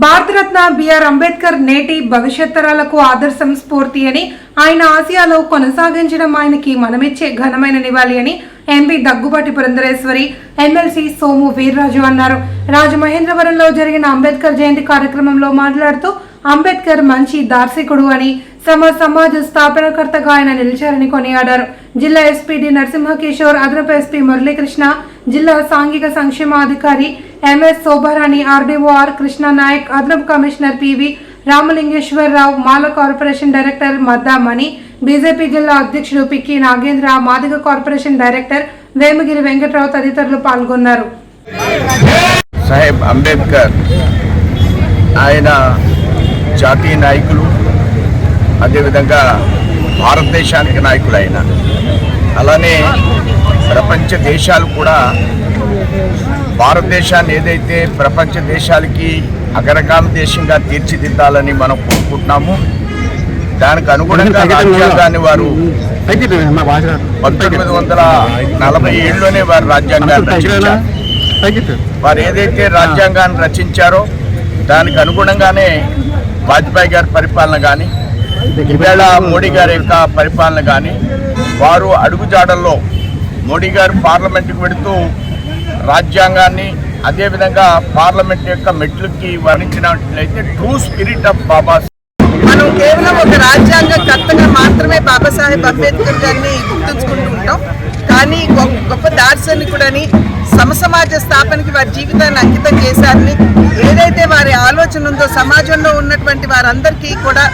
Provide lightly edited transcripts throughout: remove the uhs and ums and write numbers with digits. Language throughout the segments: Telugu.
భారతరత్న బిఆర్ అంబేద్కర్ నేటి భవిష్యత్ తరాలకు ఆదర్శం స్ఫూర్తి అని, ఆయన ఆశయాలు కొనసాగించడం ఆయనకి మనమిచ్చే ఘనమైన నివాళి అని ఎంపీ దగ్గుబాటి పురంధరేశ్వరి, ఎమ్మెల్సీ సోము వీర్రాజు అన్నారు. రాజమహేంద్రవరంలో జరిగిన అంబేద్కర్ జయంతి కార్యక్రమంలో మాట్లాడుతూ అంబేద్కర్ మంచి దార్శనికుడు అని, సమాజ స్థాపనకర్తగా ఆయన నిలిచారని కొనియాడారు. జిల్లా ఎస్పీ డి నరసింహకిషోర్, అదనపు ఎస్పీ మురళీకృష్ణ, జిల్లా సాంఘిక సంక్షేమాధికారి MS Shobharani, RDO R Krishnanaik, అదనపు commissioner PV Ramalingeswararao, Mala corporation director Maddamani, BJP జిల్లా అధ్యక్షుడు పిక్కి నాగేంద్ర, మాదిగ కార్పొరేషన్ డైరెక్టర్ వేమగిరి వెంకట్రావు తదితరులు పాల్గొన్నారు. సాహెబ్ అంబేద్కర్ ఆయన జాతీయ నాయకులు, అదేవిధంగా భారతదేశానికి నాయకులు ఆయన. అలానే ప్రపంచ దేశాలు కూడా భారతదేశాన్ని ఏదైతే ప్రపంచ దేశాలకి అగ్రగామి దేశంగా తీర్చిదిద్దాలని మనం కోరుకుంటున్నాము, దానికి అనుగుణంగా రాజ్యాంగాన్ని వారు 1947లోనే వారు రాజ్యాంగాన్ని రచించారు. వారు ఏదైతే రాజ్యాంగాన్ని రచించారో దానికి అనుగుణంగానే వాజ్పేయి గారి పరిపాలన కానీ, ఈవేళ మోడీ గారి యొక్క పరిపాలన కానీ, వారు అడుగుజాడల్లో మోడీ గారు పార్లమెంటుకు వెళుతూ రాజ్యాంగాన్ని, అదేవిధంగా పార్లమెంట్ యొక్క మెట్లుకి వర్ణించినట్లయితే ట్రూ స్పిరిట్ ఆఫ్ బాబా. మనం కేవలం ఒక రాజ్యాంగకర్తగా మాత్రమే బాబాసాహెబ్ అంబేద్కర్ గారిని గుర్తుంచుకుంటూ ఉంటాం. కానీ గొప్ప దార్శనికుడని, సమసమాజ స్థాపనకి వారి జీవితాన్ని అంకితం చేశారని, ఏదైతే వారి ఆలోచన ఉందో సమాజంలో ఉన్నటువంటి వారందరికీ కూడా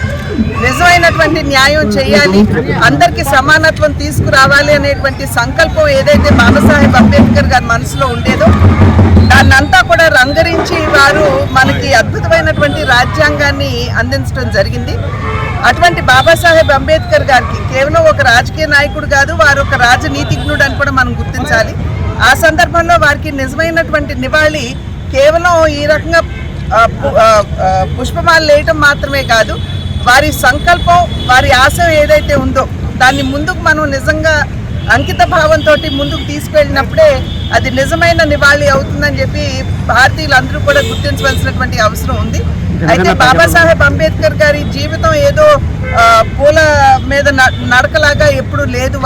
నిజమైనటువంటి న్యాయం చేయాలి, అందరికీ సమానత్వం తీసుకురావాలి అనేటువంటి సంకల్పం ఏదైతే బాబాసాహెబ్ అంబేద్కర్ గారి మనసులో ఉండేదో దాన్నంతా కూడా రంగరించి వారు మనకి అద్భుతమైనటువంటి రాజ్యాంగాన్ని అందించడం జరిగింది. అటువంటి బాబాసాహెబ్ అంబేద్కర్ గారికి కేవలం ఒక రాజకీయ నాయకుడు కాదు, వారు ఒక రాజనీతిజ్ఞుడు అని కూడా మనం గుర్తించాలి. ఆ సందర్భంలో వారికి నిజమైనటువంటి నివాళి కేవలం ఈ రకంగా పుష్పమాలు వేయటం మాత్రమే కాదు, వారి సంకల్పం, వారి ఆశయం ఏదైతే ఉందో దాన్ని ముందుకు మనం నిజంగా అంకిత భావంతో ముందుకు తీసుకెళ్ళినప్పుడే అది నిజమైన నివాళి అవుతుందని చెప్పి భారతీయులందరూ కూడా గుర్తించవలసినటువంటి అవసరం ఉంది. అయితే బాబాసాహెబ్ అంబేద్కర్ గారి జీవితం ఏదో పూల మీద నడకలాగా ఎప్పుడూ లేదు.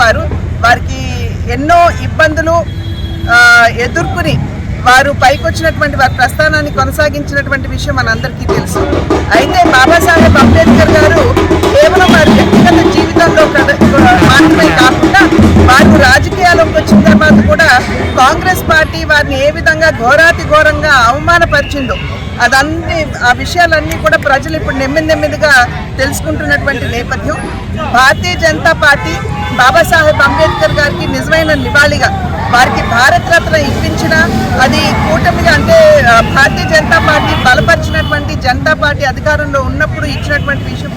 వారికి ఎన్నో ఇబ్బందులు ఎదుర్కొని వారు పైకొచ్చినటువంటి వారి ప్రస్థానాన్ని కొనసాగించినటువంటి విషయం మనందరికీ తెలుసు. అయితే బాబాసాహెబ్ అంబేద్కర్ గారు కేవలం వారి వ్యక్తిగత జీవితంలో మాత్రమే కాకుండా వారు రాజకీయాల్లోకి వచ్చిన తర్వాత కూడా కాంగ్రెస్ పార్టీ వారిని ఏ విధంగా ఘోరాతి ఘోరంగా అవమానపరిచిందో ఆ విషయాలన్నీ కూడా ప్రజలు ఇప్పుడు నెమ్మదిగా తెలుసుకుంటున్నటువంటి నేపథ్యం. భారతీయ జనతా పార్టీ బాబాసాహెబ్ అంబేద్కర్ గారికి నిజమైన నివాళిగా వారికి భారతరత్న ఇప్పించిన, అది కూటమిగా అంటే భారతీయ జనతా పార్టీ బలపరిచినటువంటి జనతా పార్టీ అధికారంలో ఉన్నప్పుడు ఇచ్చినటువంటి విషయం